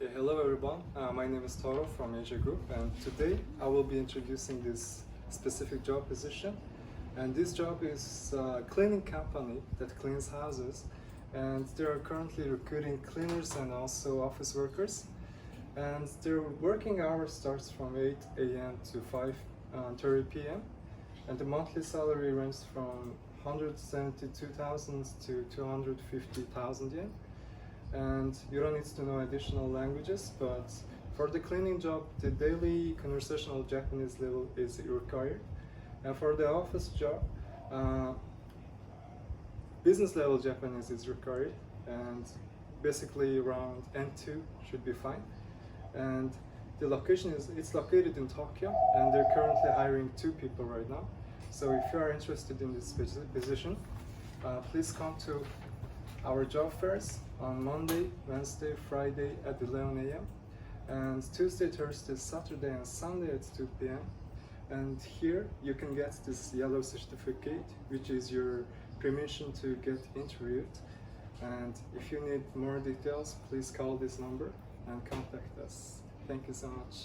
Okay, hello everyone. My name is Toro from Asia Group, and today I will be introducing this specific job position. And this job is a cleaning company that cleans houses, and they are currently recruiting cleaners and also office workers. And their working hours starts from 8 a.m. to 5:30 p.m. And the monthly salary ranges from 172,000 to 250,000 yen. And you don't need to know additional languages, but for the cleaning job, the daily conversational Japanese level is required. And for the office job, business level Japanese is required, and basically around N2 should be fine. And the location it's located in Tokyo, and they're currently hiring 2 people right now. So if you are interested in this position, please come to our job fairs on Monday, Wednesday, Friday at 11 a.m. and Tuesday, Thursday, Saturday and Sunday at 2 p.m. And here you can get this yellow certificate, which is your permission to get interviewed. And if you need more details, please call this number and contact us. Thank you so much.